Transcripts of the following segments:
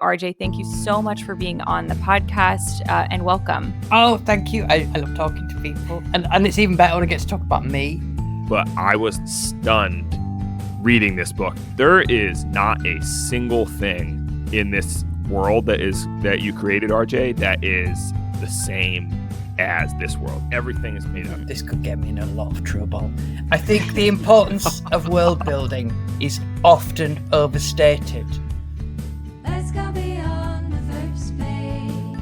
RJ, thank you so much for being on the podcast and welcome. Oh, thank you. I love talking to people. And it's even better when I get to talk about me. But I was stunned reading this book. There is not a single thing in this world that you created, RJ, that is the same as this world. Everything is made up. This could get me in a lot of trouble. I think the importance of world building is often overstated. Let's go beyond the first page.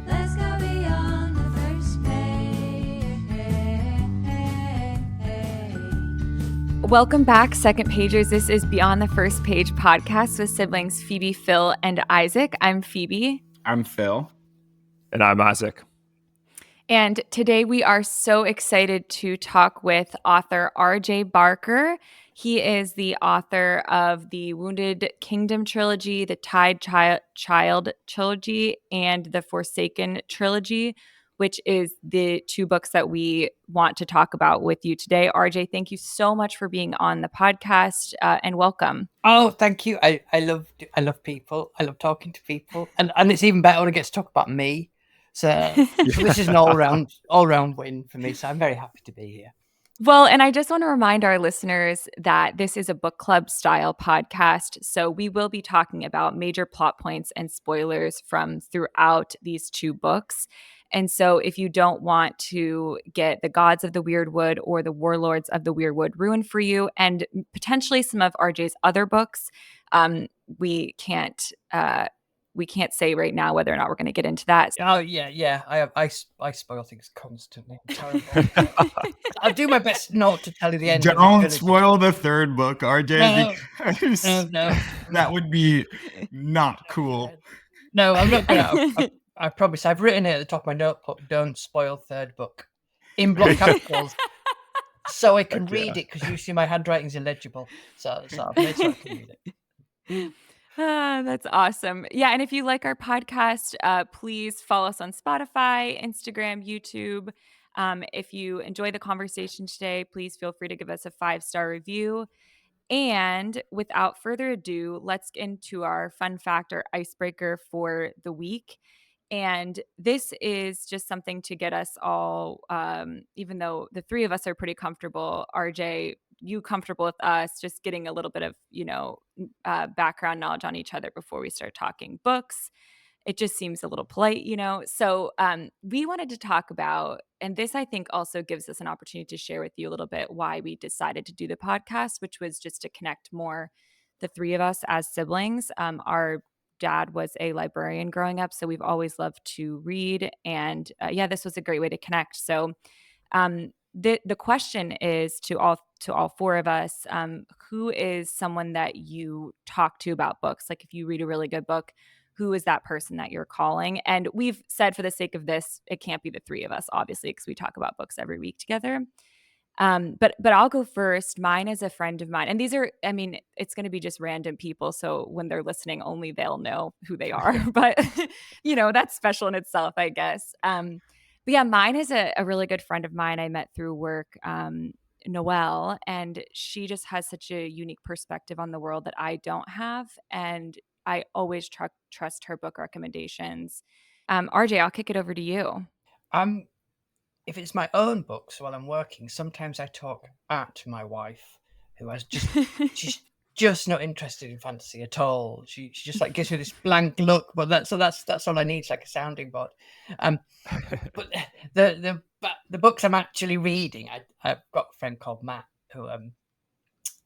Let's go beyond the first page. Welcome back, Second Pagers. This is Beyond the First Page podcast with siblings Phoebe, Phil, and Isaac. I'm Phoebe. I'm Phil. And I'm Isaac. And today we are so excited to talk with author RJ Barker. He is the author of the Wounded Kingdom Trilogy, the Tied Child Trilogy, and the Forsaken Trilogy, which is the two books that we want to talk about with you today. RJ, thank you so much for being on the podcast and welcome. Oh, thank you. I love people. I love talking to people. And it's even better when I get to talk about me. So this is an all round win for me. So I'm very happy to be here. Well, and I just want to remind our listeners that this is a book club style podcast. So we will be talking about major plot points and spoilers from throughout these two books. And so if you don't want to get the Gods of the Weirdwood or the Warlords of the Weirdwood ruined for you, and potentially some of RJ's other books, we can't say right now whether or not we're going to get into that. Oh yeah. I spoil things constantly. I'm terrible. I'll do my best not to tell you the end. Don't spoil the third book, RJ. No. That would be not cool. No, I'm not gonna. I promise. I've written it at the top of my notebook. Don't spoil third book in block capitals, so I can read it, because usually my handwriting's illegible. So I've made sure I can read it. That's awesome. Yeah. And if you like our podcast, please follow us on Spotify, Instagram, YouTube. If you enjoy the conversation today, please feel free to give us a 5-star review. And without further ado, let's get into our fun fact or icebreaker for the week. And this is just something to get us all, even though the three of us are pretty comfortable, RJ, you comfortable with us, just getting a little bit of, background knowledge on each other before we start talking books. It just seems a little polite, So we wanted to talk about, and this I think also gives us an opportunity to share with you a little bit why we decided to do the podcast, which was just to connect more the three of us as siblings. Our dad was a librarian growing up, so we've always loved to read, and this was a great way to connect. So the question is to all four of us, who is someone that you talk to about books? Like if you read a really good book, who is that person that you're calling? And we've said, for the sake of this, it can't be the three of us, obviously, because we talk about books every week together. But I'll go first. Mine is a friend of mine. And these are, it's going to be just random people. So when they're listening, only they'll know who they are. But, that's special in itself, I guess. But yeah, mine is a really good friend of mine I met through work, Noelle. And she just has such a unique perspective on the world that I don't have. And I always trust her book recommendations. RJ, I'll kick it over to you. If it's my own books while I'm working, sometimes I talk at my wife, who has she's just not interested in fantasy at all. She just like gives me this blank look, but that's all I need. It's like a sounding board. But the books I'm actually reading, I've got a friend called Matt who I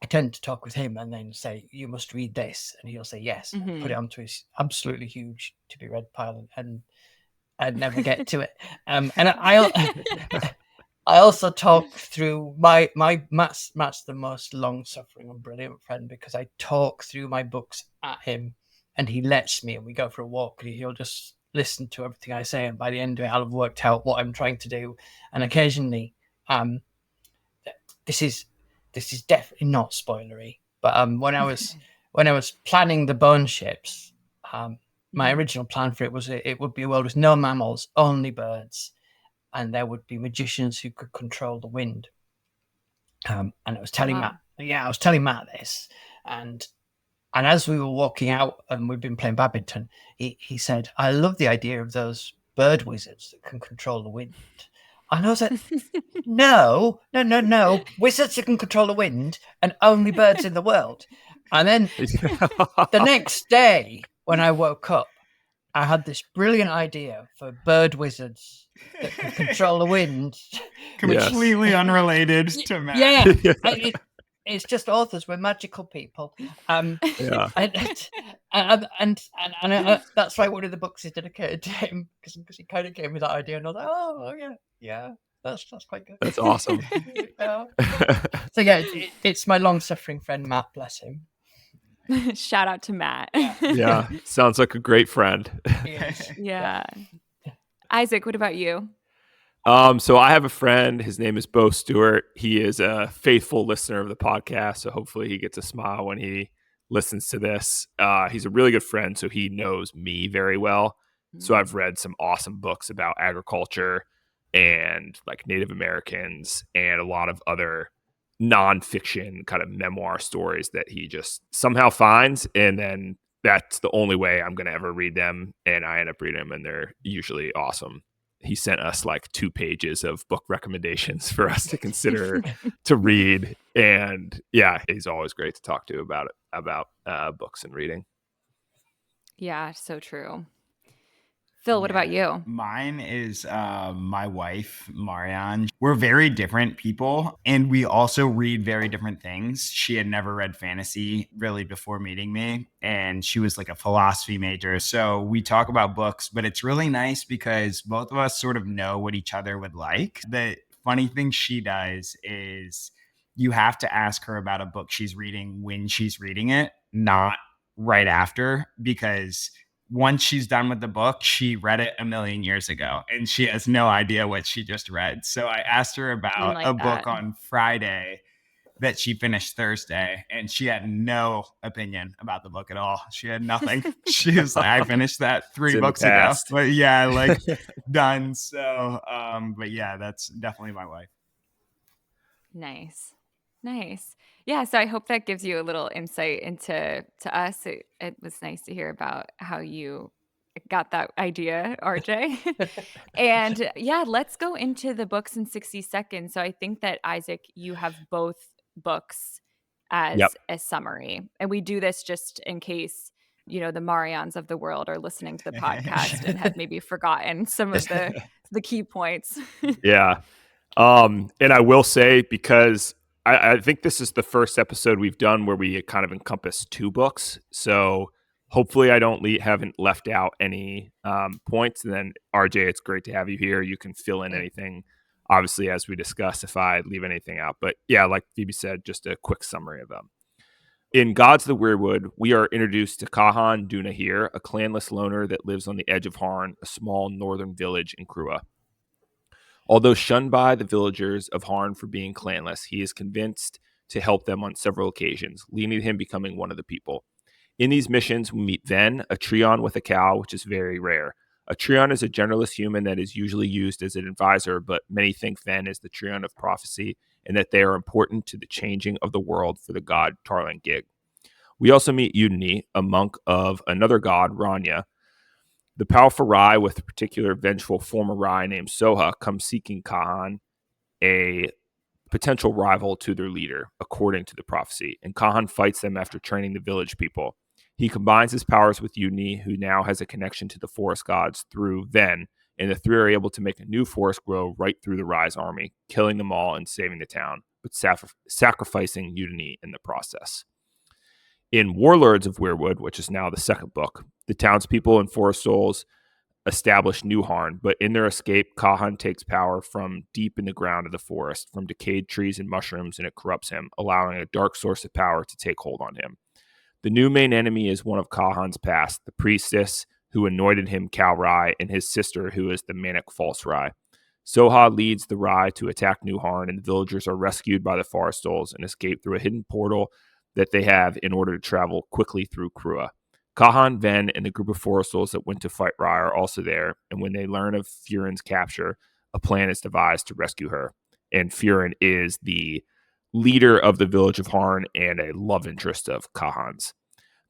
tend to talk with him and then say, you must read this, and he'll say yes, and put it onto his absolutely huge to be read pile, and I'd never get to it. And I also talk through my Matt's the most long-suffering and brilliant friend, because I talk through my books at him, and he lets me, and we go for a walk, and he'll just listen to everything I say, and by the end of it, I'll have worked out what I'm trying to do. And occasionally, this is definitely not spoilery, but when I was planning the Bone Ships, my original plan for it was it would be a world with no mammals, only birds, and there would be magicians who could control the wind. And I was telling Matt Yeah, I was telling Matt this, and as we were walking out and we'd been playing badminton, he said, "I love the idea of those bird wizards that can control the wind." And I was like, no, wizards that can control the wind and only birds in the world. And then the next day, when I woke up, I had this brilliant idea for bird wizards that can control the wind. Completely unrelated to Matt. Yeah. It's just authors. We're magical people. Yeah. And that's why one of the books is dedicated to him, because he kind of gave me that idea, and I was like, oh yeah, that's quite good. That's awesome. Yeah. So yeah, it's my long-suffering friend Matt, bless him. Shout out to Matt. Yeah, sounds like a great friend. Yeah. Isaac, what about you? So I have a friend. His name is Bo Stewart. He is a faithful listener of the podcast, so hopefully he gets a smile when he listens to this. He's a really good friend, so he knows me very well. So I've read some awesome books about agriculture and like Native Americans and a lot of other nonfiction kind of memoir stories that he just somehow finds, and then that's the only way I'm going to ever read them, and I end up reading them, and they're usually awesome. He sent us like 2 pages of book recommendations for us to consider to read, and yeah, he's always great to talk to about books and reading. Yeah, so true. Phil, what about you? Mine is my wife, Marianne. We're very different people, and we also read very different things. She had never read fantasy really before meeting me, and she was like a philosophy major. So we talk about books, but it's really nice because both of us sort of know what each other would like. The funny thing she does is you have to ask her about a book she's reading when she's reading it, not right after, because once she's done with the book, she read it a million years ago and she has no idea what she just read. So I asked her about a book on Friday that she finished Thursday, and she had no opinion about the book at all. She had nothing. She was like, I finished that 3 books ago. But yeah, like done. So, but yeah, that's definitely my wife. Nice. Yeah, so I hope that gives you a little insight into us. It was nice to hear about how you got that idea, RJ. And yeah, let's go into the books in 60 seconds. So I think that, Isaac, you have both books as a summary. And we do this just in case, the Marians of the world are listening to the podcast and have maybe forgotten some of the key points. Yeah. And I will say, because I think this is the first episode we've done where we kind of encompass 2 books. So hopefully I haven't left out any points. And then RJ, it's great to have you here. You can fill in anything, obviously, as we discuss, if I leave anything out. But yeah, like Phoebe said, just a quick summary of them. In Gods of the Weirwood, we are introduced to Kahan Dunahir, a clanless loner that lives on the edge of Harn, a small northern village in Krua. Although shunned by the villagers of Harn for being clanless, he is convinced to help them on several occasions, leading to him becoming one of the people. In these missions, we meet Ven, a Treon with a cow, which is very rare. A Treon is a genderless human that is usually used as an advisor, but many think Ven is the Treon of prophecy and that they are important to the changing of the world for the god Tarlan Gig. We also meet Udini, a monk of another god, Ranya. The powerful Rai, with a particular vengeful former Rai named Soha, comes seeking Kahan, a potential rival to their leader, according to the prophecy, and Kahan fights them after training the village people. He combines his powers with Udini, who now has a connection to the forest gods through Ven, and the 3 are able to make a new forest grow right through the Rai's army, killing them all and saving the town, but sacrificing Udini in the process. In Warlords of Weirwood, which is now the 2nd book, the townspeople and forest souls establish New Harn, but in their escape, Kahan takes power from deep in the ground of the forest, from decayed trees and mushrooms, and it corrupts him, allowing a dark source of power to take hold on him. The new main enemy is one of Kahan's past, the priestess who anointed him Khal Rai, and his sister, who is the manic false Rai. Soha leads the Rai to attack New Harn, and the villagers are rescued by the forest souls and escape through a hidden portal that they have in order to travel quickly through Krua. Kahan, Ven, and the group of forest souls that went to fight Rai are also there, and when they learn of Furin's capture, a plan is devised to rescue her. And Furin is the leader of the village of Harn and a love interest of Kahan's.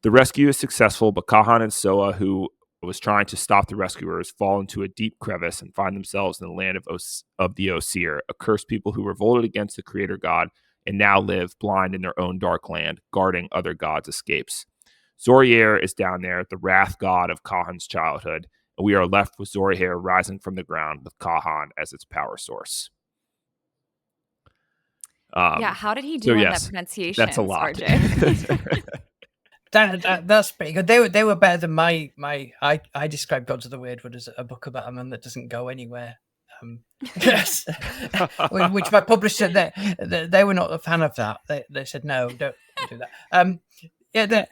The rescue is successful, but Kahan and Soa, who was trying to stop the rescuers, fall into a deep crevice and find themselves in the land of the Osir, a cursed people who revolted against the creator god and now live blind in their own dark land, guarding other gods' escapes. Zorier is down there, the wrath god of Kahan's childhood, and we are left with Zorier rising from the ground with Kahan as its power source. Yeah, how did he do on that pronunciation? That's a lot. RJ? That's pretty good. They were better than my. I described Gods of the Weird Wood as a book about a man that doesn't go anywhere. Yes, which my publisher they were not a fan of that. They said no, don't do that.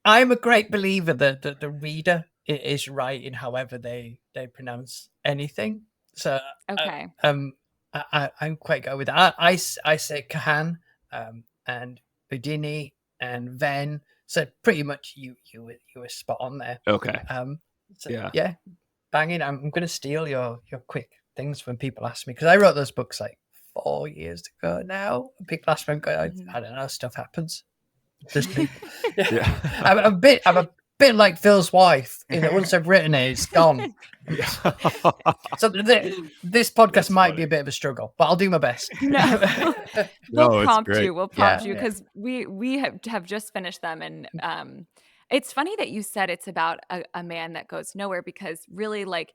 I'm a great believer that the reader is right in however they pronounce anything. So Okay. I'm quite good with that. I say Kahan and Udini and Ven. So pretty much you were spot on there. Okay. Yeah, banging. I'm going to steal your quick things when people ask me, because I wrote those books like 4 years ago now. People ask me, I don't know, stuff happens. Just people. Yeah. I'm a bit like Phil's wife. You know, once I've written it, it's gone. So this podcast might be a bit of a struggle, but I'll do my best. No. No, We'll it's prompt great. you. We'll prompt you because we have just finished them, and it's funny that you said it's about a man that goes nowhere, because really, like,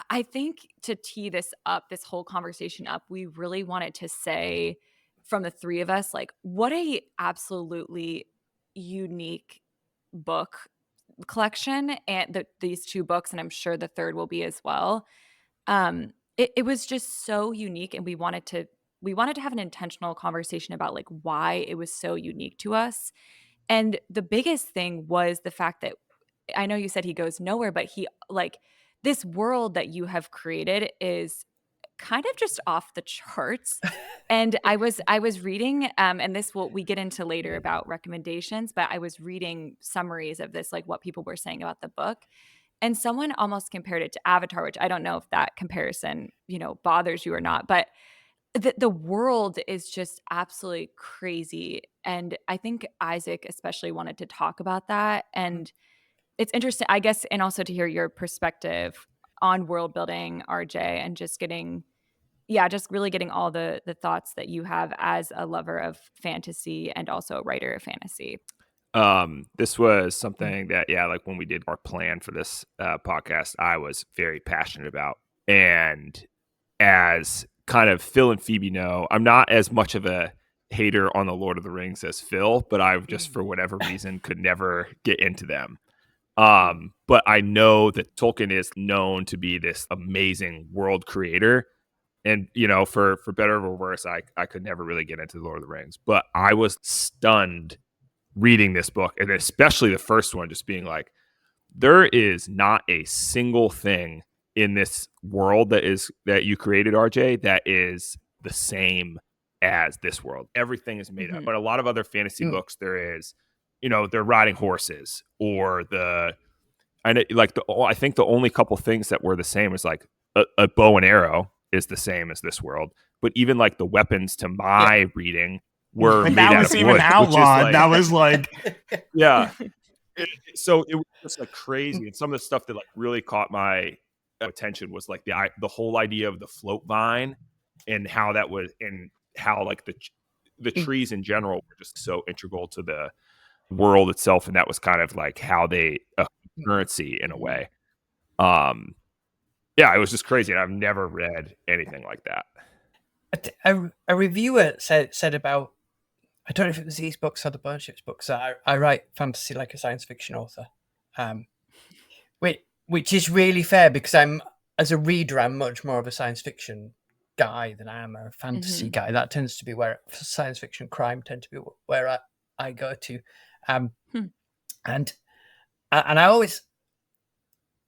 I think to tee this up, this whole conversation up, we really wanted to say from the three of us, like, what a absolutely unique book collection, and these two books, and I'm sure the third will be as well. It was just so unique, and we wanted to have an intentional conversation about like why it was so unique to us. And the biggest thing was the fact that, I know you said he goes nowhere, but he, like, this world that you have created is kind of just off the charts. And I was reading, and this we get into later about recommendations, but I was reading summaries of this, like what people were saying about the book. And someone almost compared it to Avatar, which I don't know if that comparison, bothers you or not, but the world is just absolutely crazy. And I think Isaac especially wanted to talk about that. And it's interesting, I guess, and also to hear your perspective on world building, RJ, and just really getting all the thoughts that you have as a lover of fantasy and also a writer of fantasy. This was something that, like when we did our plan for this podcast, I was very passionate about. And as kind of Phil and Phoebe know, I'm not as much of a hater on the Lord of the Rings as Phil, but I just, for whatever reason, could never get into them. But I know that Tolkien is known to be this amazing world creator. And, for better or worse, I could never really get into the Lord of the Rings. But I was stunned reading this book, and especially the first one, just being like, there is not a single thing in this world that you created, RJ, that is the same as this world. Everything is made up. But a lot of other fantasy books, there is, they're riding horses, or I think the only couple things that were the same is like a bow and arrow is the same as this world. But even like the weapons, to my reading, were made out of wood. Even outlawed. That was like, yeah. So it was just like crazy. And some of the stuff that like really caught my attention was like the whole idea of the float vine, and how that was, and how like the trees in general were just so integral to the world itself. And that was kind of like how they currency in a way. It was just crazy. And I've never read anything like that. A reviewer said about, I don't know if it was these books or the Burnships books, I write fantasy like a science fiction author, which is really fair, because as a reader, I'm much more of a science fiction guy than I am a fantasy guy. That tends to be where science fiction, crime tend to be where I go to. And I always,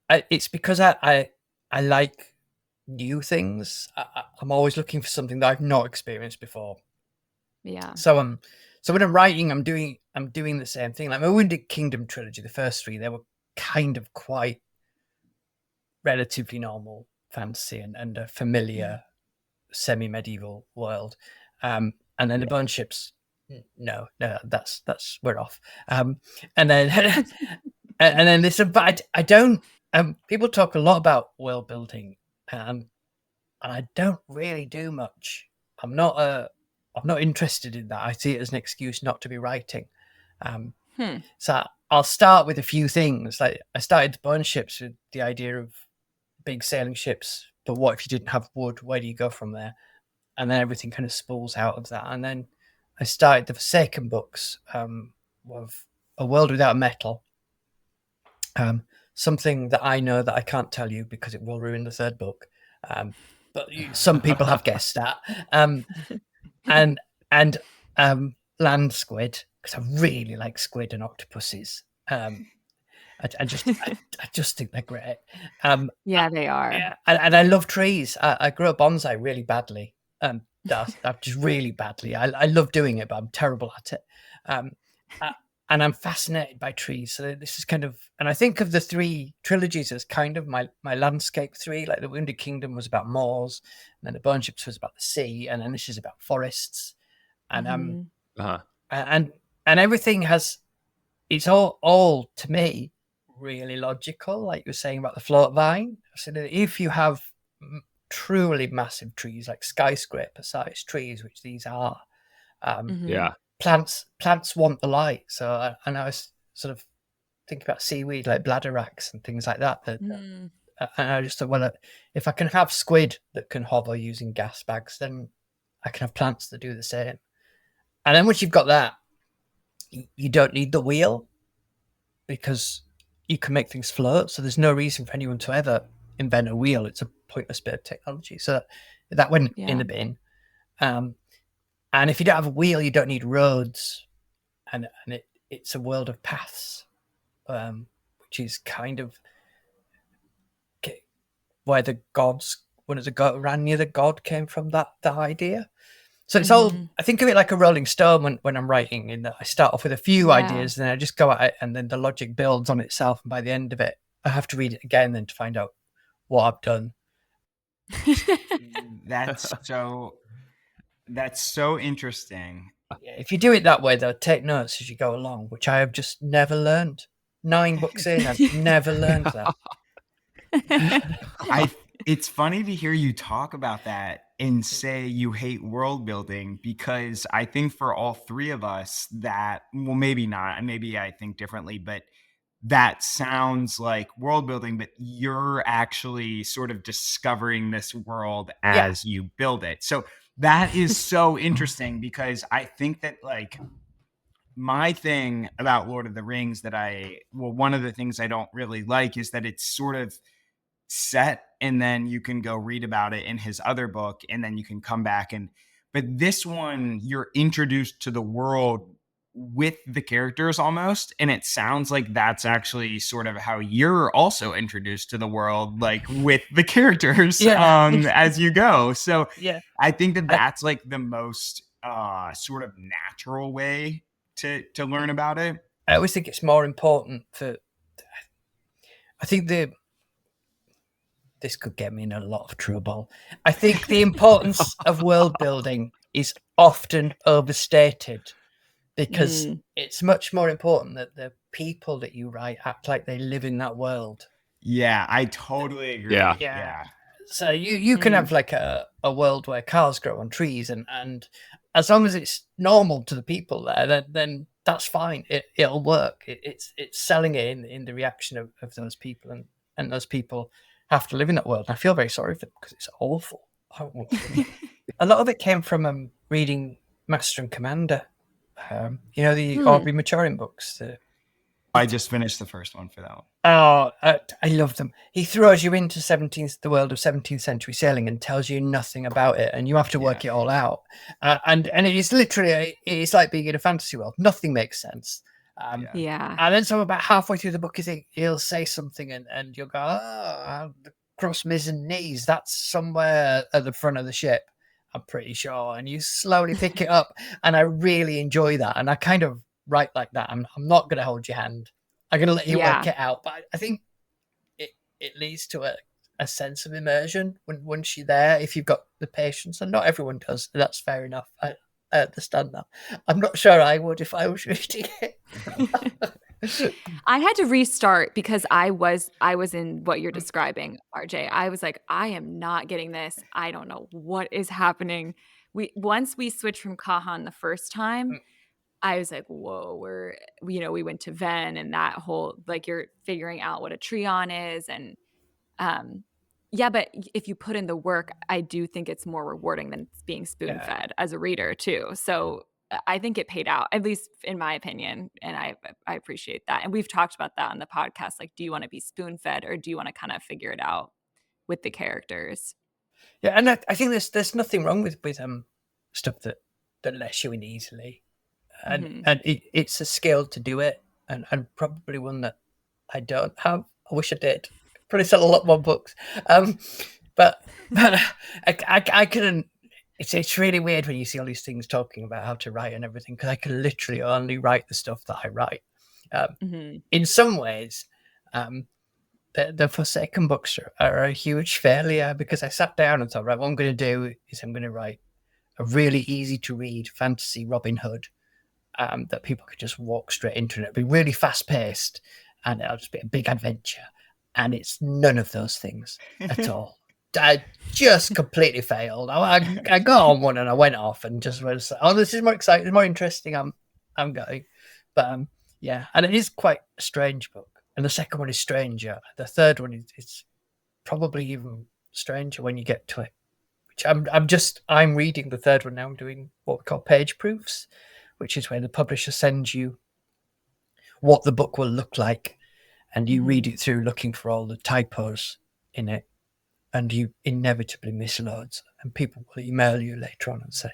it's because I like new things. I'm always looking for something that I've not experienced before. Yeah. So when I'm writing, I'm doing the same thing. Like my Wounded Kingdom trilogy, the first three, they were kind of quite relatively normal fantasy and a familiar semi-medieval world. And and then the bone ships. No, that's we're off. And then and then this, but I don't. People talk a lot about world building, and I don't really do much. I'm not interested in that. I see it as an excuse not to be writing. So I'll start with a few things. Like I started the bone ships with the idea of big sailing ships, but what if you didn't have wood? Where do you go from there? And then everything kind of spools out of that. And then I started the Forsaken books, of A World Without Metal. Something that I know that I can't tell you because it will ruin the third book. But some people have guessed that. And land squid, because I really like squid and octopuses. I just think they're great. Yeah, they are. Yeah, and I love trees. I grew up bonsai really badly. That's just really badly. I love doing it, but I'm terrible at it. And I'm fascinated by trees. So this is kind of, and I think of the 3 trilogies as kind of my landscape 3. Like the Wounded Kingdom was about moors, and then the Bone Ships was about the sea, and then this is about forests. And and everything has, it's all to me really logical. Like you were saying about the float vine. So that if you have truly massive trees, like skyscraper-sized trees, which these are, plants want the light. So, and I was sort of thinking about seaweed, like bladderwracks and things like that. And I just thought, well, if I can have squid that can hover using gas bags, then I can have plants that do the same. And then once you've got that, you don't need the wheel because you can make things float. So there's no reason for anyone to ever invent a wheel. It's a pointless bit of technology. So that went in the bin. And if you don't have a wheel, you don't need roads. And it's a world of paths, which is kind of where the gods, one of the god ran near the god came from, that idea. So it's all, I think of it like a rolling stone when I'm writing, in that I start off with a few ideas, then I just go at it, and then the logic builds on itself. And by the end of it, I have to read it again then to find out what I've done. That's so interesting. Yeah, if you do it that way, though, take notes as you go along, which I have just never learned. 9 books in, I've never learned that. It's funny to hear you talk about that and say you hate world building, because I think for all 3 of us that, well, maybe not, maybe I think differently, but that sounds like world building, but you're actually sort of discovering this world as you build it. So that is so interesting, because I think that, like, my thing about Lord of the Rings one of the things I don't really like is that it's sort of set, and then you can go read about it in his other book, and then you can come back but this one, you're introduced to the world with the characters almost, and it sounds like that's actually sort of how you're also introduced to the world, like with the characters as you go. So I think that's like the most sort of natural way to learn about it. I always think it's more important I think this could get me in a lot of trouble. I think the importance of world building is often overstated, because it's much more important that the people that you write act like they live in that world. Yeah, I totally agree. Yeah. So you can have like a world where cars grow on trees, and as long as it's normal to the people there, then that's fine. It'll work. It's selling it in the reaction of those people, and those people have to live in that world. And I feel very sorry for them because it's awful. A lot of it came from reading Master and Commander. The Aubrey Maturin books. I just finished the first one for that one. Oh, I love them. He throws you into the world of 17th century sailing and tells you nothing about it, and you have to work it all out. And it is literally, it's like being in a fantasy world. Nothing makes sense. And then so about halfway through the book, he'll say something, and you'll go, the cross mizzen knees, that's somewhere at the front of the ship, I'm pretty sure. And you slowly pick it up, and I really enjoy that. And I kind of write like that. I'm not going to hold your hand. I'm going to let you work it out. But I think it leads to a sense of immersion once you're there, if you've got the patience. And not everyone does. That's fair enough. I understand that. I'm not sure I would if I was reading it. I had to restart because I was in what you're describing, RJ. I was like, I am not getting this. I don't know what is happening. Once we switched from Kahan the first time, I was like, whoa, we went to Ven and that whole, like, you're figuring out what a Trion is. And yeah, but if you put in the work, I do think it's more rewarding than being spoon fed as a reader too. So I think it paid out, at least in my opinion. And I appreciate that. And we've talked about that on the podcast. Like, do you want to be spoon fed or do you want to kind of figure it out with the characters? Yeah, and I think there's nothing wrong with stuff that lets you in easily. And it's a skill to do it, and probably one that I don't have. I wish I did. Probably sell a lot more books. But I couldn't. It's really weird when you see all these things talking about how to write and everything, because I can literally only write the stuff that I write. In some ways, the Forsaken books are a huge failure, because I sat down and thought, right, what I'm going to do is I'm going to write a really easy to read fantasy Robin Hood. That people could just walk straight into, and it'll be really fast paced, and it'll just be a big adventure. And it's none of those things at all. I just completely failed. I got on one and I went off and just was like, oh, this is more exciting, more interesting. I'm going, but yeah, and it is quite a strange book. And the second one is stranger. The third one is probably even stranger when you get to it. Which I'm reading the third one now. I'm doing what we call page proofs, which is where the publisher sends you what the book will look like, and you read it through looking for all the typos in it, and you inevitably miss loads, and people will email you later on and say,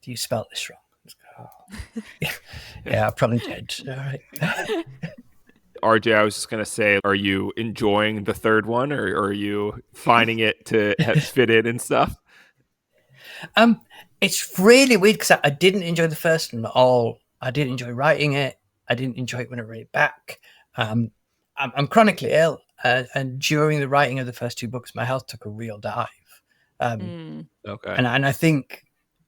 do you spell this wrong? Oh. Yeah, I probably did. All right. RJ, I was just going to say, are you enjoying the third one, or are you finding it to fit in and stuff? It's really weird because I didn't enjoy the first one at all. I didn't enjoy writing it. I didn't enjoy it when I read it back. I'm chronically ill, and during the writing of the first two books, my health took a real dive. Okay, and I think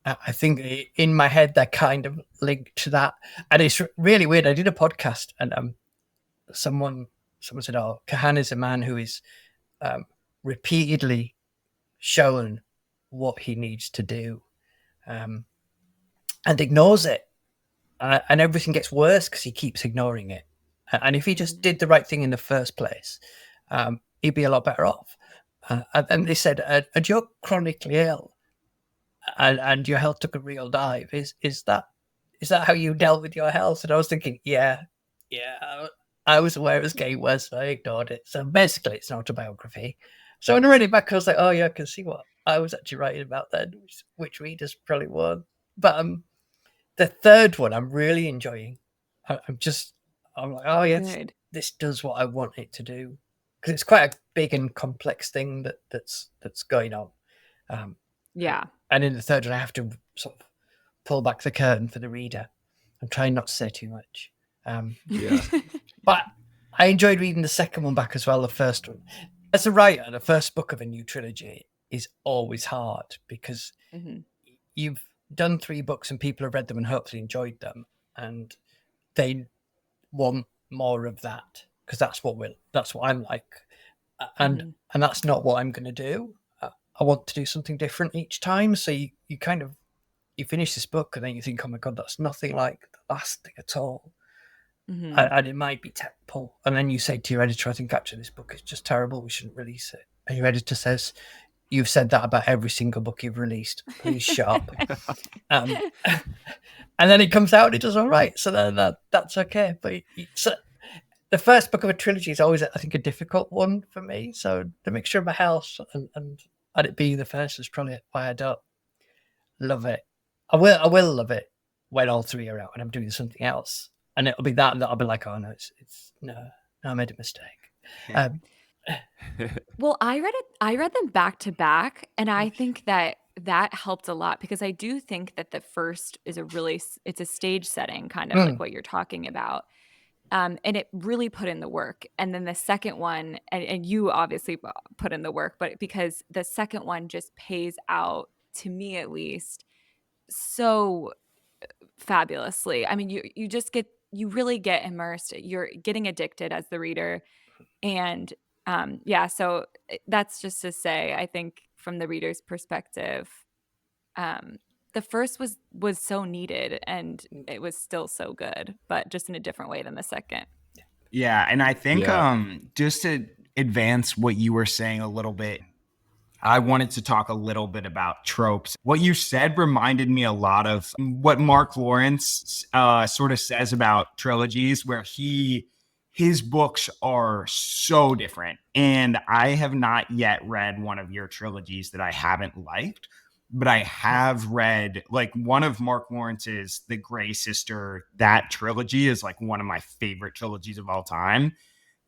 in my head they're kind of linked to that, and it's really weird. I did a podcast, and someone said, "Oh, Kahan is a man who is repeatedly shown what he needs to do, and ignores it, and everything gets worse because he keeps ignoring it. And if he just did the right thing in the first place, he'd be a lot better off." And they said, "And you're chronically ill, and your health took a real dive. Is that how you dealt with your health?" And I was thinking, yeah, I was aware it was getting worse, so I ignored it. So basically, it's an autobiography. So when I read it back, I was like, oh yeah, I can see what I was actually writing about then, which readers probably won't. But the third one, I'm really enjoying. I'm like, oh yeah, this does what I want it to do, because it's quite a big and complex thing that's going on. Yeah. And in the third one, I have to sort of pull back the curtain for the reader. I'm trying not to say too much. Yeah. But I enjoyed reading the second one back as well, the first one. As a writer, the first book of a new trilogy is always hard, because you've done 3 books and people have read them and hopefully enjoyed them, and they want more of that, because that's what I'm like, and that's not what I'm going to do. I want to do something different each time. So you finish this book and then you think, oh my god, that's nothing like the last thing at all. And it might be technical, and then you say to your editor, I think actually this book is just terrible, we shouldn't release it. And your editor says, you've said that about every single book you've released, please shut up. And then it comes out and it does all right, so then that's okay. But the first book of a trilogy is always, I think, a difficult one for me. So the mixture of my health and it being the first is probably why I don't love it. I will love it when all 3 are out and I'm doing something else, and it'll be that I'll be like, oh no, no, I made a mistake. Well, I read them back to back, and I think that helped a lot, because I do think that the first is it's a stage setting, kind of like what you're talking about. And it really put in the work. And then the second one, and you obviously put in the work, but because the second one just pays out, to me at least, so fabulously. I mean, you really get immersed. You're getting addicted as the reader. And so that's just to say, I think from the reader's perspective, the first was so needed, and it was still so good, but just in a different way than the second. Yeah, and I think Yeah. just to advance what you were saying a little bit, I wanted to talk a little bit about tropes. What you said reminded me a lot of what Mark Lawrence sort of says about trilogies, where his books are so different. And I have not yet read one of your trilogies that I haven't liked, but I have read like one of Mark Lawrence's The Gray Sister. That trilogy is like one of my favorite trilogies of all time.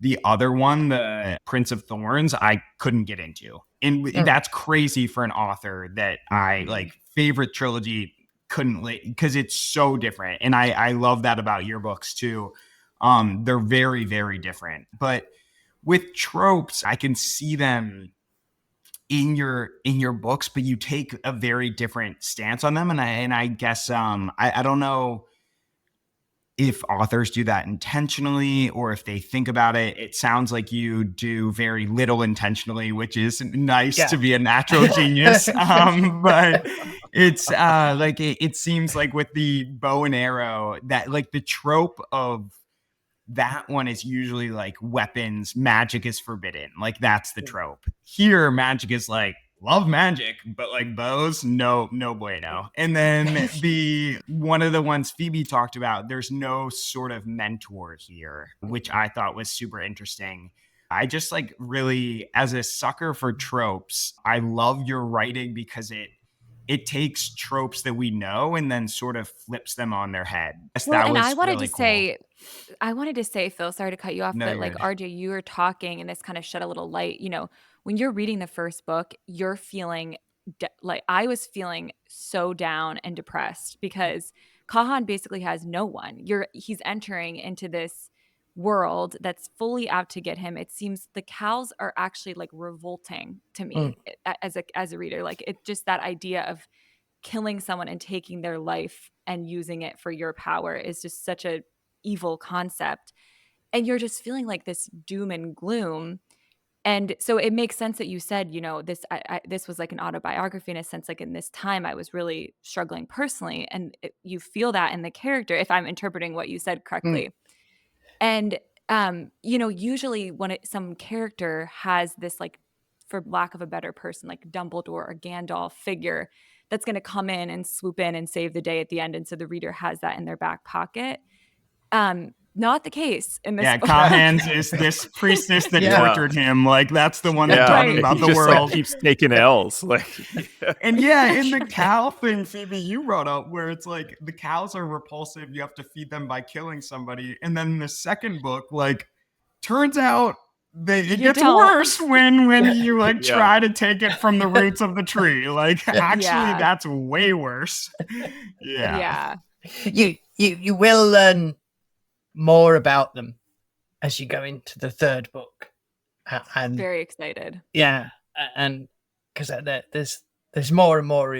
The other one, the Prince of Thorns, I couldn't get into. And that's crazy for an author that I like favorite trilogy couldn't, because it's so different. And I love that about your books too. They're very, very different. But with tropes, I can see them in your books, but you take a very different stance on them. And I guess I don't know if authors do that intentionally or if they think about it. It sounds like you do very little intentionally, which is nice to be a natural genius. But it's like it seems like with the bow and arrow that like the trope of that one is usually like weapons, magic is forbidden. Like that's the trope. Here, magic is like love magic, but like bows, no bueno. And then the one of the ones Phoebe talked about, there's no sort of mentor here, which I thought was super interesting. I just like really, as a sucker for tropes, I love your writing because it takes tropes that we know and then sort of flips them on their head. Yes, Well, that and was I wanted really to cool. say, Phil, sorry to cut you off, No, but you're like good. RJ, you were talking and this kind of shed a little light. When you're reading the first book, you're feeling like I was feeling so down and depressed because Kahan basically has no one. He's entering into this world that's fully out to get him. It seems the cows are actually like revolting to me as a reader. Like it just that idea of killing someone and taking their life and using it for your power is just such a evil concept. And you're just feeling like this doom and gloom. And so it makes sense that you said, this was like an autobiography in a sense, like in this time I was really struggling personally. And you feel that in the character, if I'm interpreting what you said correctly. And, usually when some character has this, like, for lack of a better person, like Dumbledore or Gandalf figure that's going to come in and swoop in and save the day at the end. And so the reader has that in their back pocket. Not the case in this book. Kahan's is this priestess that tortured him. Like that's the one that taught him about he the just world. like keeps taking L's. Like, And in the cow thing, Phoebe, you brought up where it's like the cows are repulsive. You have to feed them by killing somebody. And then the second book, like, turns out it gets worse when you like try to take it from the roots of the tree. Like, actually, that's way worse. Yeah. You will learn more about them as you go into the third book. And very excited. Yeah, and because there's more and more.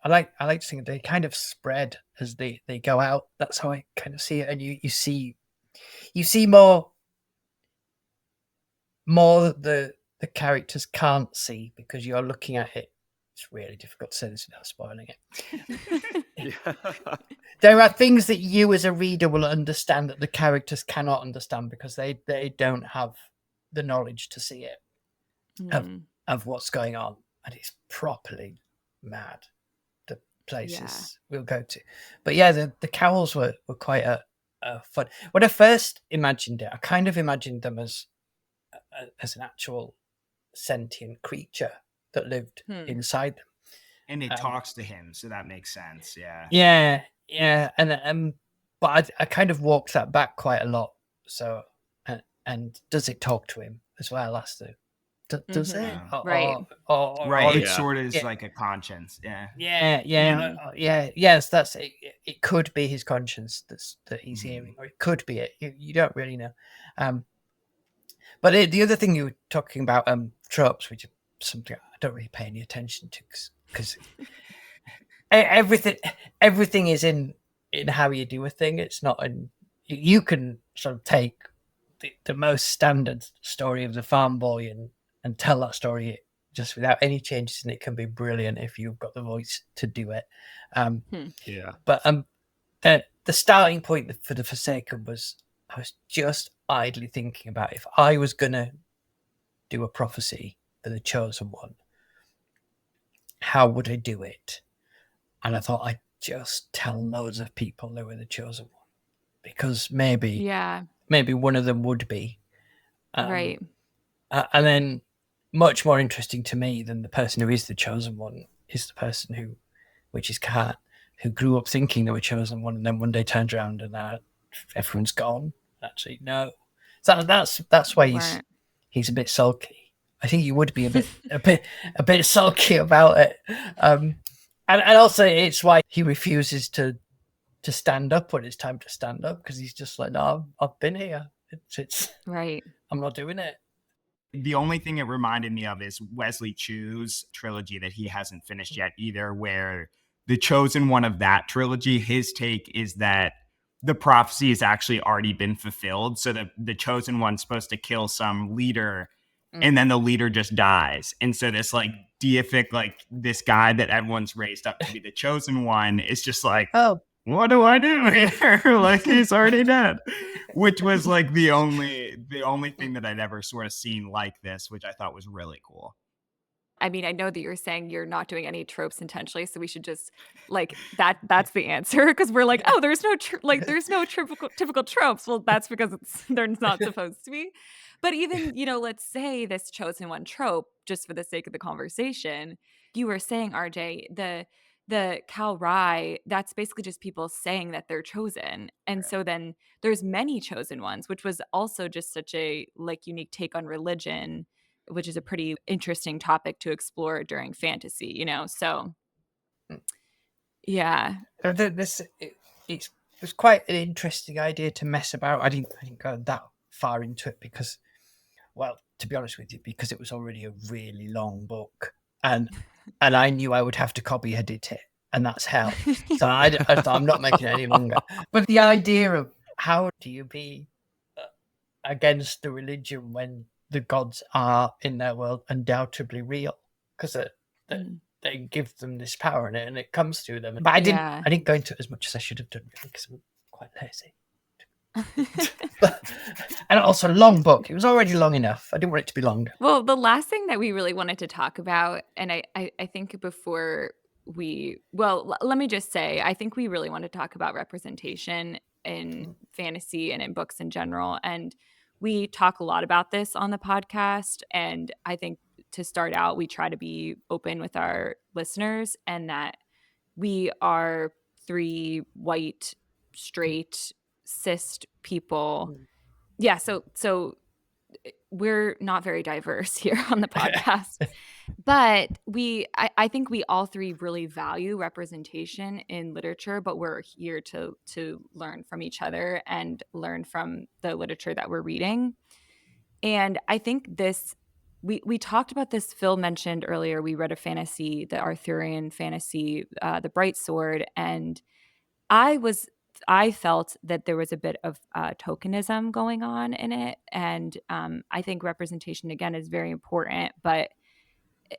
I like to think they kind of spread as they go out. That's how I kind of see it, and you see more that the characters can't see because you're looking at it. It's really difficult to say this without spoiling it. There are things that you as a reader will understand that the characters cannot understand because they don't have the knowledge to see it of what's going on, and it's properly mad the places we'll go to. But the cowls were quite a fun. When I first imagined it, I kind of imagined them as an actual sentient creature that lived inside them, and it talks to him, so that makes sense. And but I kind of walked that back quite a lot. So and does it talk to him as well? Does it? Right. Or it sort of is like a conscience. Yes, that's it. It could be his conscience that he's hearing, or it could be it. You don't really know. But the other thing you were talking about, tropes, which is something I don't really pay any attention to because everything is in how you do a thing. It's not in. You can sort of take the most standard story of the farm boy and tell that story just without any changes, and it can be brilliant if you've got the voice to do it. Yeah. But the starting point for The Forsaken was, I was just idly thinking about if I was gonna do a prophecy for the Chosen One, how would I do it? And I thought I'd just tell loads of people they were the Chosen One, because maybe one of them would be. Right. And then, much more interesting to me than the person who is the Chosen One is the person who, which is Kat, who grew up thinking they were Chosen One, and then one day turned around and everyone's gone. Actually, no. So that's why he's a bit sulky. I think he would be a bit sulky about it. And also it's why he refuses to stand up when it's time to stand up, because he's just like, no, I've been here. It's right. I'm not doing it. The only thing it reminded me of is Wesley Chu's trilogy that he hasn't finished yet either, where the Chosen One of that trilogy, his take is that the prophecy has actually already been fulfilled. So that the Chosen One's supposed to kill some leader, and then the leader just dies. And so this like deific, like this guy that everyone's raised up to be the Chosen One is just like, oh, what do I do here? Like, he's already dead. Which was like the only thing that I'd ever sort of seen like this, which I thought was really cool. I mean, I know that you're saying you're not doing any tropes intentionally, so we should just like that's the answer, because we're like, oh, there's no there's no typical tropes. Well, that's because they're not supposed to be. But even, let's say this Chosen One trope, just for the sake of the conversation, you were saying, RJ, the Cal Rye, that's basically just people saying that they're chosen. And so then there's many chosen ones, which was also just such a unique take on religion, which is a pretty interesting topic to explore during fantasy, so yeah. It was quite an interesting idea to mess about. I didn't go that far into it because, well, to be honest with you, because it was already a really long book, and I knew I would have to copy edit it, and that's hell. So I thought, I'm not making it any longer. But the idea of how do you be against the religion when the gods are in their world undoubtedly real, because they give them this power and it comes through them. But I didn't go into it as much as I should have done, because I'm quite lazy. And also, long book. It was already long enough. I didn't want it to be longer. Well, the last thing that we really wanted to talk about, and I think before let me just say, I think we really want to talk about representation in fantasy and in books in general. And we talk a lot about this on the podcast. And I think to start out, we try to be open with our listeners, and that we are 3 white, straight, cis people. Yeah. So we're not very diverse here on the podcast, but I think we all 3 really value representation in literature, but we're here to learn from each other and learn from the literature that we're reading. And I think we talked about this. Phil mentioned earlier, we read a fantasy, the Arthurian fantasy, The Bright Sword, and I felt that there was a bit of tokenism going on in it. And I think representation, again, is very important, but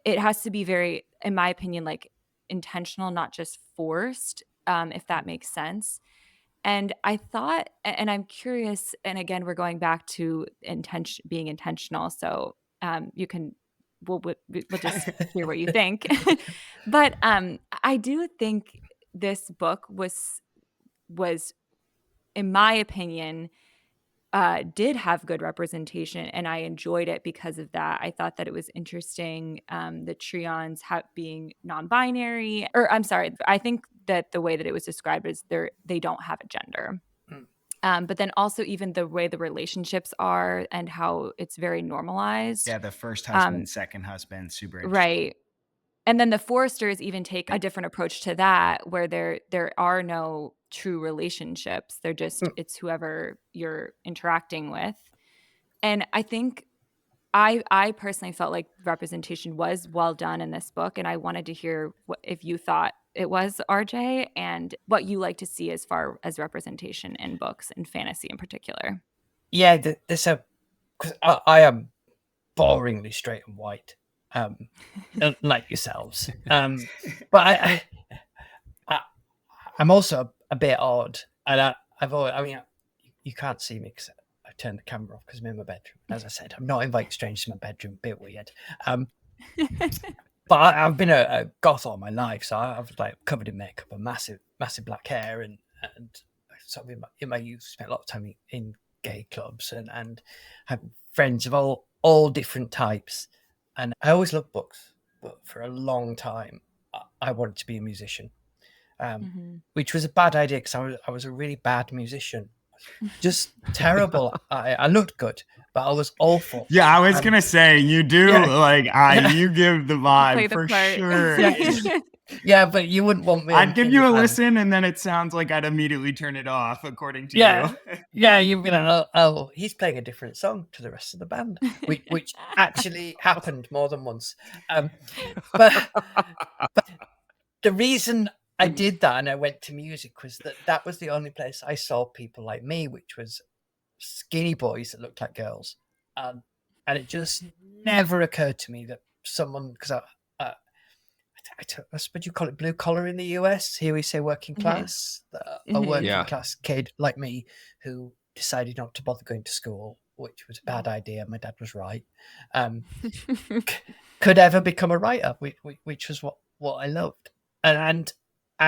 it has to be very, in my opinion, intentional, not just forced, if that makes sense. And I thought, and I'm curious, and again, we're going back to being intentional. So we'll just hear what you think. But I do think this book was, in my opinion, did have good representation, and I enjoyed it because of that. I thought that it was interesting, the Trions being non-binary, or I'm sorry, I think that the way that it was described is they don't have a gender. But then also even the way the relationships are and how it's very normalized. Yeah, the first husband, second husband, super interesting. Right. And then the Foresters even take a different approach to that, where there are no true relationships. They're just, it's whoever you're interacting with. And I think I personally felt like representation was well done in this book, and I wanted to hear if you thought it was RJ, and what you like to see as far as representation in books and fantasy in particular. Yeah, there's a because I am boringly straight and white, like yourselves. But I'm also a bit odd, and I've always, I mean, you can't see me because I turned the camera off because I'm in my bedroom. As I said, I'm not inviting strangers to my bedroom. Bit weird. But I've been a goth all my life, so I've like covered in makeup and massive black hair, and sort of in my youth spent a lot of time in gay clubs and had friends of all different types, and I always loved books, but for a long time I wanted to be a musician, which was a bad idea because I was a really bad musician, just terrible. I looked good, but I was awful. Yeah, I was gonna say you do you give the Play vibe the for part. sure. Yeah, but you wouldn't want me. I'd give in you your a band. listen, and then it sounds like I'd immediately turn it off, according to Yeah. you. Yeah, you'd be like, oh, he's playing a different song to the rest of the band, which actually happened more than once. But the reason I did that and I went to music was that was the only place I saw people like me, which was skinny boys that looked like girls. And it just never occurred to me that someone, because I suppose you call it blue collar in the US. Here we say working class. A working class kid like me who decided not to bother going to school, which was a bad idea. My dad was right. Could ever become a writer, which was what I loved. And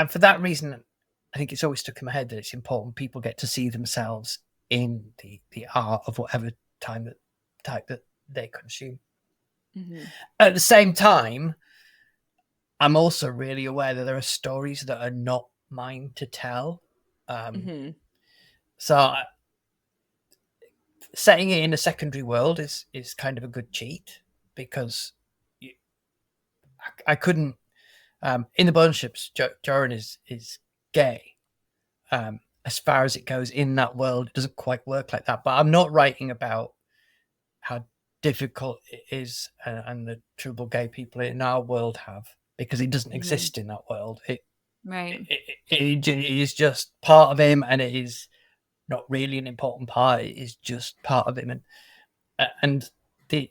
for that reason, I think it's always stuck in my head that it's important people get to see themselves in the art of whatever type that they consume. At the same time, I'm also really aware that there are stories that are not mine to tell. So setting it in a secondary world is kind of a good cheat, because I couldn't. In the Bone Ships, Joran is gay. As far as it goes in that world, it doesn't quite work like that. But I'm not writing about how difficult it is and the trouble gay people in our world have, because he doesn't exist in that world. It is just part of him, and it is not really an important part. It is just part of him, and the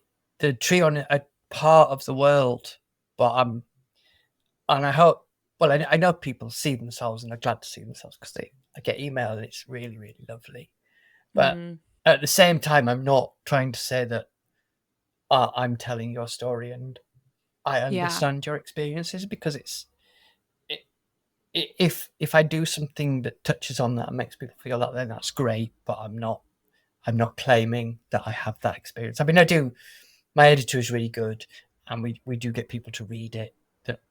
trio are a part of the world. But and I hope. Well, I know people see themselves and are glad to see themselves, because I get email and it's really, really lovely. But at the same time, I'm not trying to say that I'm telling your story and I understand your experiences, because if I do something that touches on that and makes people feel that, then that's great. But I'm not claiming that I have that experience. I mean, I do. My editor is really good, and we do get people to read it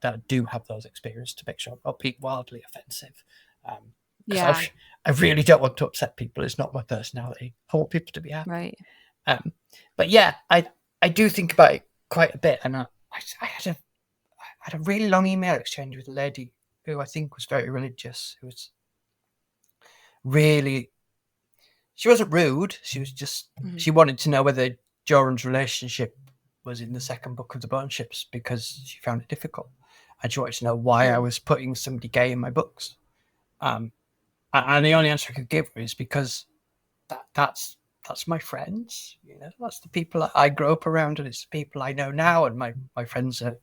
that do have those experiences, to make sure I'm not being wildly offensive. I really don't want to upset people. It's not my personality. I want people to be happy. Right. But yeah, I do think about it quite a bit, and I had a really long email exchange with a lady who I think was very religious, who was really, she wasn't rude. She was just, she wanted to know whether Joran's relationship was in the second book of the Bone Ships, because she found it difficult. And she wanted to know why I was putting somebody gay in my books. And the only answer I could give her is because that's my friends, that's the people I grew up around, and it's the people I know now, and my friends are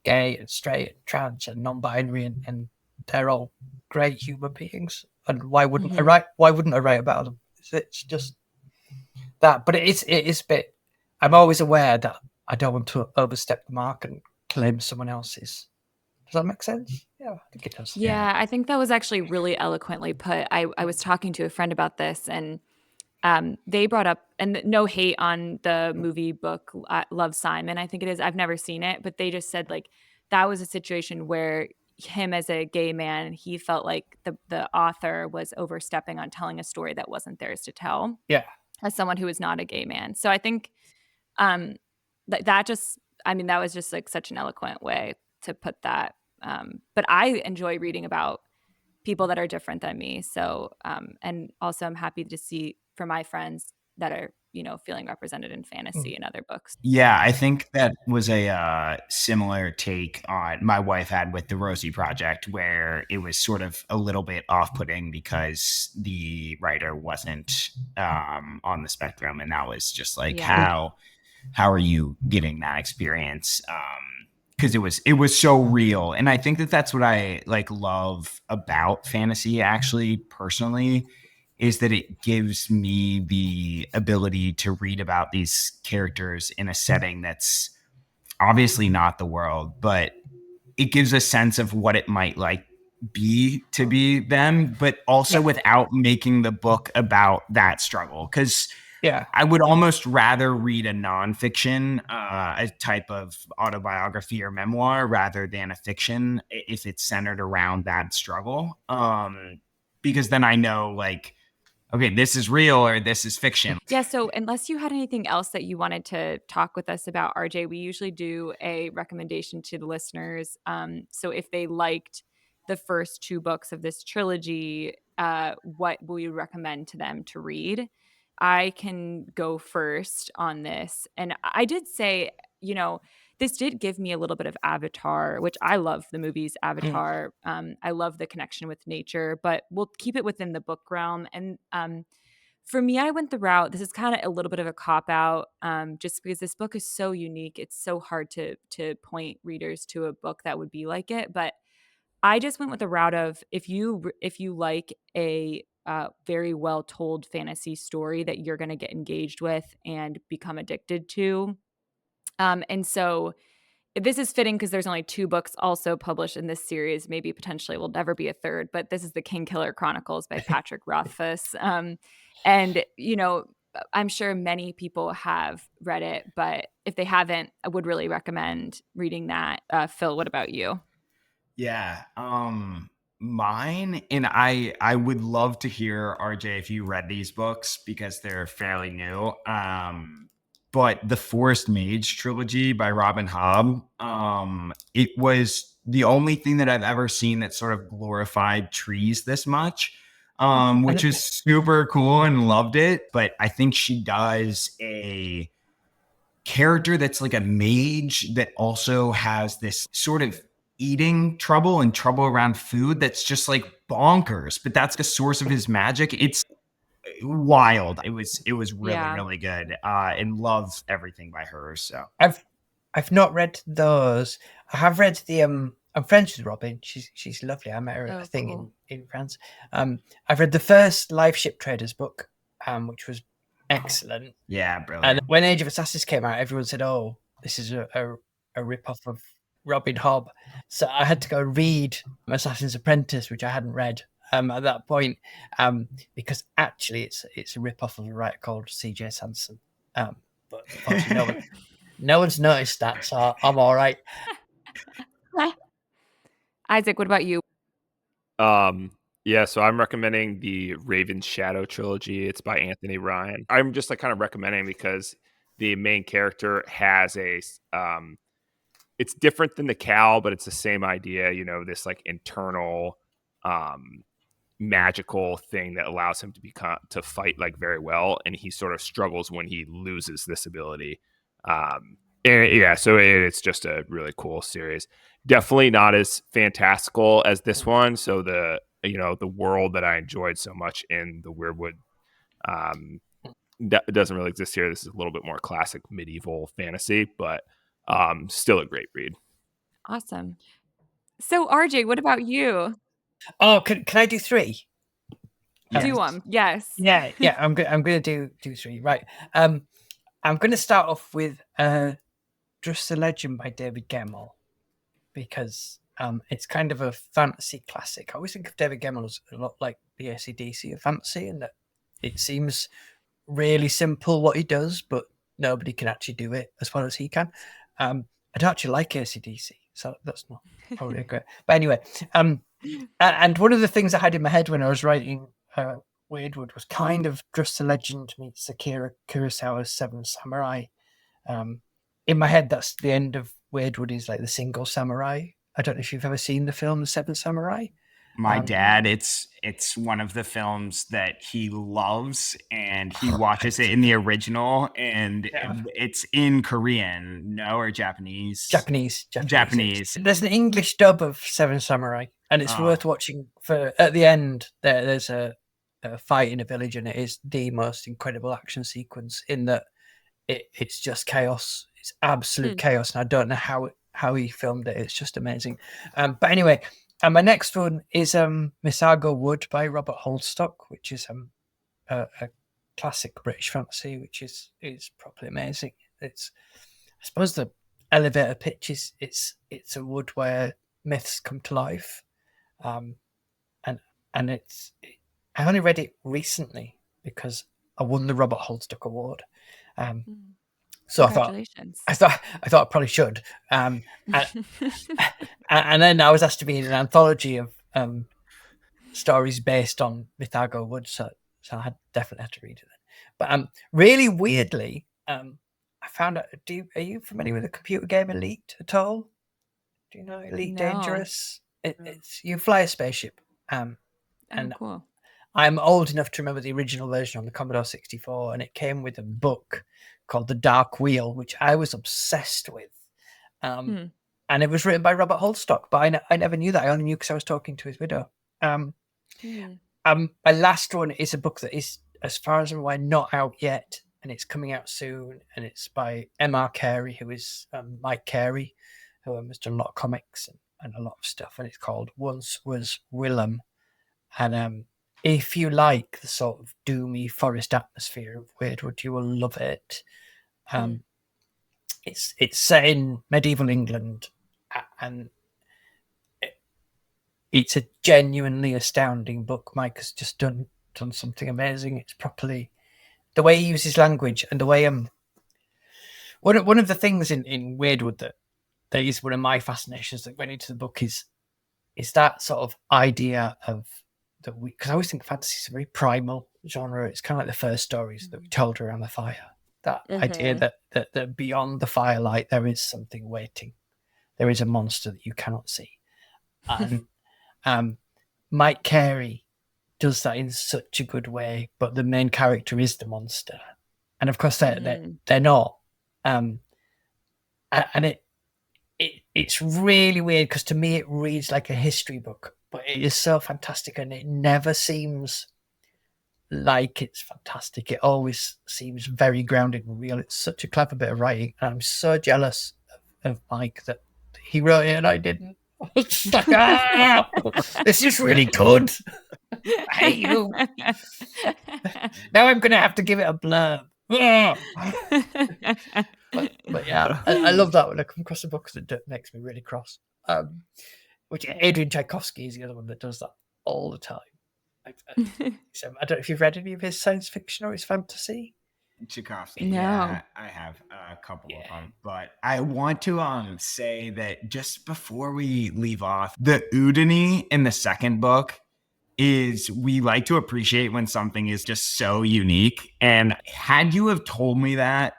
gay and straight and trans and non-binary, and they're all great human beings. And why wouldn't I write about them? It's just that. But it is a bit, I'm always aware that I don't want to overstep the mark and claim someone else's. Does that make sense? Yeah, I think it does. Yeah, I think that was actually really eloquently put. I was talking to a friend about this, and they brought up, and no hate on the movie book Love, Simon, I think it is. I've never seen it, but they just said like that was a situation where him as a gay man, he felt like the author was overstepping on telling a story that wasn't theirs to tell. Yeah. As someone who is not a gay man. So I think that was just like such an eloquent way to put that. But I enjoy reading about people that are different than me. So, and also I'm happy to see from my friends that are, feeling represented in fantasy and other books. Yeah, I think that was a similar take on my wife had with the Rosie Project, where it was sort of a little bit off-putting because the writer wasn't on the spectrum, and that was just like, how are you getting that experience? Because it was so real, and I think that that's what I love about fantasy, actually, personally, is that it gives me the ability to read about these characters in a setting that's obviously not the world, but it gives a sense of what it might be to be them, but also without making the book about that struggle. Because I would almost rather read a nonfiction, a type of autobiography or memoir, rather than a fiction if it's centered around that struggle. Because then I know, okay, this is real or this is fiction. Yeah, so unless you had anything else that you wanted to talk with us about, RJ, we usually do a recommendation to the listeners. So if they liked the first 2 books of this trilogy, what will you recommend to them to read? I can go first on this. And I did say, this did give me a little bit of Avatar, which I love the movies Avatar. I love the connection with nature, but we'll keep it within the book realm. And for me, I went the route, this is kind of a little bit of a cop-out, just because this book is so unique. It's so hard to point readers to a book that would be like it. But I just went with the route of, if you like a very well told fantasy story that you're going to get engaged with and become addicted to. And so this is fitting because there's only 2 books also published in this series. Maybe potentially will never be a third, but this is the Kingkiller Chronicles by Patrick Rothfuss. And, I'm sure many people have read it, but if they haven't, I would really recommend reading that. Phil, what about you? Yeah. Mine, and I would love to hear, RJ, if you read these books because they're fairly new. But the Forest Mage trilogy by Robin Hobb, it was the only thing that I've ever seen that sort of glorified trees this much, which is super cool, and loved it. But I think she does a character that's like a mage that also has this sort of eating trouble and trouble around food that's just bonkers, but that's the source of his magic. It's wild. It was really good, and love everything by her. So I've not read those. I have read the I'm friends with Robin. She's lovely. I met her at a thing cool. in France. I've read the first Live Ship Traders book, which was excellent. Yeah, brilliant. And when Age of Assassins came out, everyone said, "Oh, this is a rip-off of Robin Hobb." So I had to go read Assassin's Apprentice, which I hadn't read at that point, because actually it's a rip-off of a writer called C.J. Sanson. But unfortunately, no one's noticed that, so I'm all right. Isaac, what about you? Yeah, so I'm recommending the Raven's Shadow trilogy. It's by Anthony Ryan. I'm just kind of recommending because the main character has it's different than the Cal, but it's the same idea, this internal magical thing that allows him to fight very well, and he sort of struggles when he loses this ability. So it's just a really cool series. Definitely not as fantastical as this one. So the world that I enjoyed so much in the Weirdwood that doesn't really exist here. This is a little bit more classic medieval fantasy, but still a great read. Awesome. So RJ, what about you? Oh, can I do 3? Yes. Do them. Yes. Yeah. I'm gonna do 3. Right. I'm gonna start off with Just the Legend by David Gemmell, because it's kind of a fantasy classic. I always think of David Gemmell as a lot like the AC/DC of fantasy, in that it seems really simple what he does, but nobody can actually do it as well as he can. I don't actually like AC/DC, so that's not probably great. But anyway, and one of the things I had in my head when I was writing Weirdwood was kind of Just the Legend meets Akira Kurosawa's Seven Samurai. In my head, that's the end of Weirdwood, is like the single samurai. I don't know if you've ever seen the film The Seven Samurai. My dad, it's one of the films that he loves, and he watches it in the original, and it's in Korean, or Japanese. Japanese. There's an English dub of Seven Samurai, and it's worth watching. For at the end, there's a fight in a village, and it is the most incredible action sequence. In that, it's just chaos. It's absolute chaos, and I don't know how he filmed it. It's just amazing. But anyway. And my next one is Misago Wood by Robert Holdstock, which is a classic British fantasy, which is properly amazing. It's, I suppose, the elevator pitch is it's a wood where myths come to life, and it's. I only read it recently because I won the Robert Holdstock Award. So I thought I probably should. And then I was asked to be in an anthology of stories based on Misago Wood, so I definitely had to read it. But really weirdly, I found out. Are you familiar with the computer game Elite at all? Do you know Elite Dangerous? It's you fly a spaceship. And cool. I'm old enough to remember the original version on the Commodore 64, and it came with a book called The Dark Wheel, which I was obsessed with. And it was written by Robert Holdstock, but I never knew that. I only knew because I was talking to his widow. My last one is a book that is, as far as I'm aware, not out yet, and it's coming out soon, and it's by M.R. Carey, who is Mike Carey, who has done a lot of comics and a lot of stuff, and it's called Once Was Willem. And if you like the sort of doomy forest atmosphere of Weirdwood, you will love it. It's set in medieval England, and it's a genuinely astounding book. Mike has just done something amazing. It's properly the way he uses language, and the way one of the things in Weirdwood that is one of my fascinations that went into the book is that sort of idea of that because I always think fantasy is a very primal genre. It's kind of like the first stories that we told around the fire. That idea that beyond the firelight there is something waiting. There is a monster that you cannot see. And Mike Carey does that in such a good way, but the main character is the monster, and of course they're not. And it's really weird because to me it reads like a history book, but it is so fantastic, and it never seems like it's fantastic. It always seems very grounded and real. It's such a clever bit of writing, and I'm so jealous of Mike that he wrote it and I didn't. It's like, this is really good. I hate you. Now I'm going to have to give it a blurb. But yeah, I love that when I come across a book that makes me really cross. Which Adrian Tchaikovsky is the other one that does that all the time. So I don't know if you've read any of his science fiction or his fantasy. Tchaikovsky. No. Yeah, I have a couple of them, but I want to say that just before we leave off, the Udemy in the second book is we like to appreciate when something is just so unique. And had you have told me that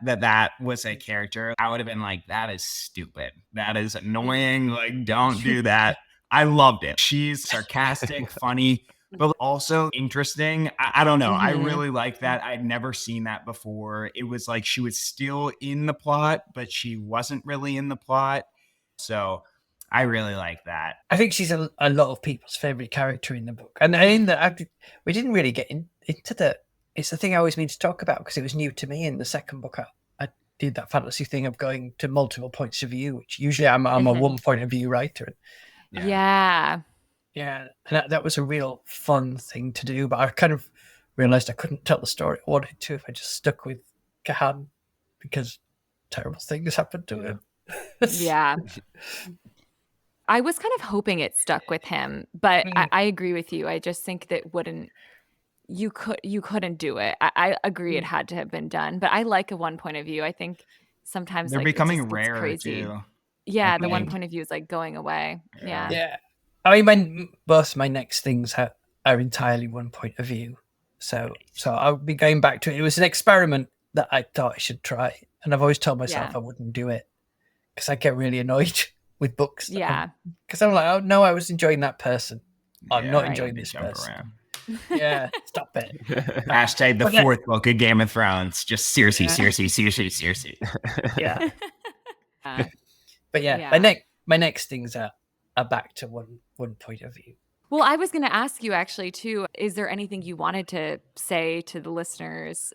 was a character, I would have been like, that is stupid. That is annoying. Like, don't do that. I loved it. She's sarcastic, funny, but also interesting. I don't know. I really like that. I'd never seen that before. It was like she was still in the plot, but she wasn't really in the plot. So I really like that. I think she's a lot of people's favorite character in the book. And in the, we didn't really get into the, it's the thing I always mean to talk about because it was new to me in the second book. I did that fantasy thing of going to multiple points of view, which usually I'm a one point of view writer. Yeah. Yeah, and that was a real fun thing to do, but I kind of realised I couldn't tell the story I wanted to if I just stuck with Kahan because terrible things happened to him. Yeah. I was kind of hoping it stuck with him, but I agree with you. I just think that you couldn't do it. I agree it had to have been done, but I like a one point of view. I think sometimes they're like, becoming it's rarer crazy. too. Yeah, the one point of view is like going away. Yeah. Yeah. I mean, both my next things are entirely one point of view. So I'll be going back to it. It was an experiment that I thought I should try. And I've always told myself I wouldn't do it because I get really annoyed with books. Yeah. Because I'm like, oh, no, I was enjoying that person. I'm not Right. enjoying they this jump person. around. Yeah, stop it. Hashtag the But then- fourth book of Game of Thrones. Just Cersei, Yeah. Cersei. Yeah. Uh, But yeah, Yeah. my next things are back to one point of view. well, I was going to ask you actually too. Is there anything you wanted to say to the listeners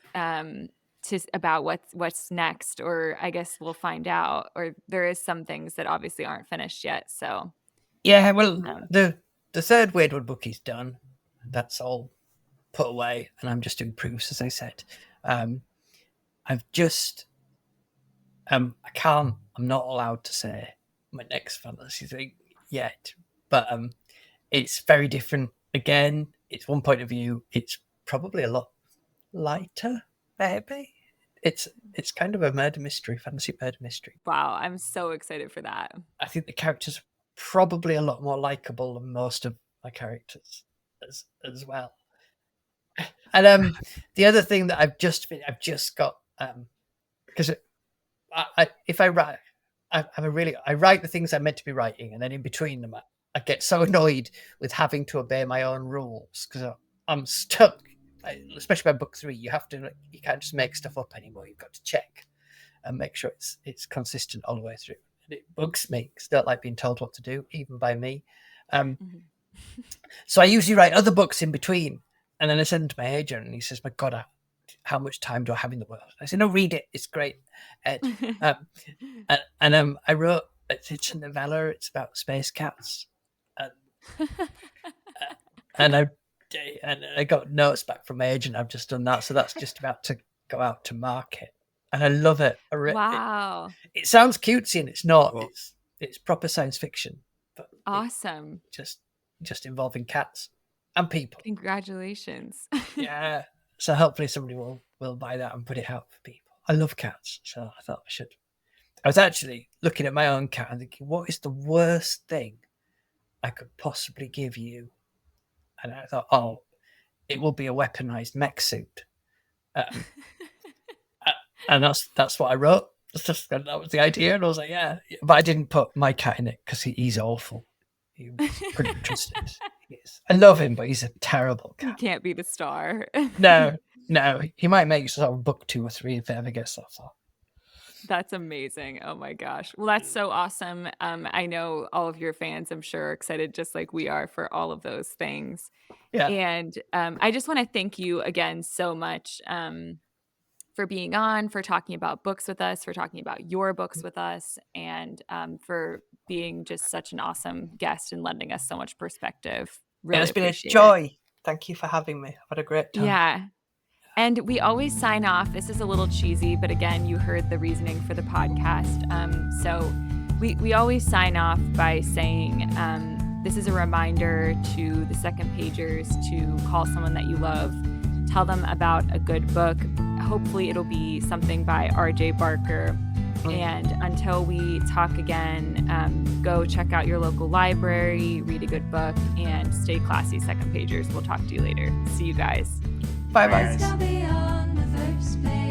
about what's next? Or I guess we'll find out. Or there is some things that obviously aren't finished yet. So Yeah, well, Um. the third Weirdwood book is done. That's all put away, and I'm just doing proofs, as I said. I've just I'm not allowed to say my next fantasy thing yet, but it's very different. Again, it's one point of view. It's probably a lot lighter, maybe. It's kind of a murder mystery, fantasy murder mystery. wow, I'm so excited for that. I think the characters are probably a lot more likable than most of my characters as well. And the other thing that I've just got because if I write, I write the things I'm meant to be writing, and then in between them, I get so annoyed with having to obey my own rules because I'm stuck. Especially by book 3, you can't just make stuff up anymore. You've got to check and make sure it's consistent all the way through. And it bugs me because I don't like being told what to do, even by me. So I usually write other books in between, and then I send them to my agent, and he says, "My God, how much time do I have in the world?" I said, "No, read it. It's great, Ed." I wrote it's a novella. It's about space cats, and I got notes back from my agent. I've just done that, so that's just about to go out to market, and I love it. Wow. It sounds cutesy, and it's not. Cool. It's proper science fiction, but Awesome. just involving cats and people. Congratulations. Yeah. So hopefully somebody will buy that and put it out for people. I love cats, so I thought I should. I was actually looking at my own cat and thinking, what is the worst thing I could possibly give you? And I thought, oh, it will be a weaponized mech suit. And that's what I wrote. That was the idea. And I was like, yeah. But I didn't put my cat in it because he's awful. He couldn't trust it. Yes. I love him, but he's a terrible You cat. can't be the star. No. He might make sort of book 2 or 3 if it ever gets that far. That's amazing. Oh my gosh. Well, that's so awesome. I know all of your fans, I'm sure, are excited just like we are for all of those things. Yeah. And I just want to thank you again so much for being on, for talking about books with us, for talking about your books with us, and for being just such an awesome guest and lending us so much perspective. Really It's been a appreciate it. joy. Thank you for having me. I've had a great time. Yeah. And we always sign off. This is a little cheesy, but again, you heard the reasoning for the podcast. So we always sign off by saying this is a reminder to the second pagers to call someone that you love, tell them about a good book. Hopefully it'll be something by R.J. Barker. And until we talk again, go check out your local library, read a good book, and stay classy, second pagers. We'll talk to you later. See you guys. Bye-bye. Guys. Let's go beyond the first page.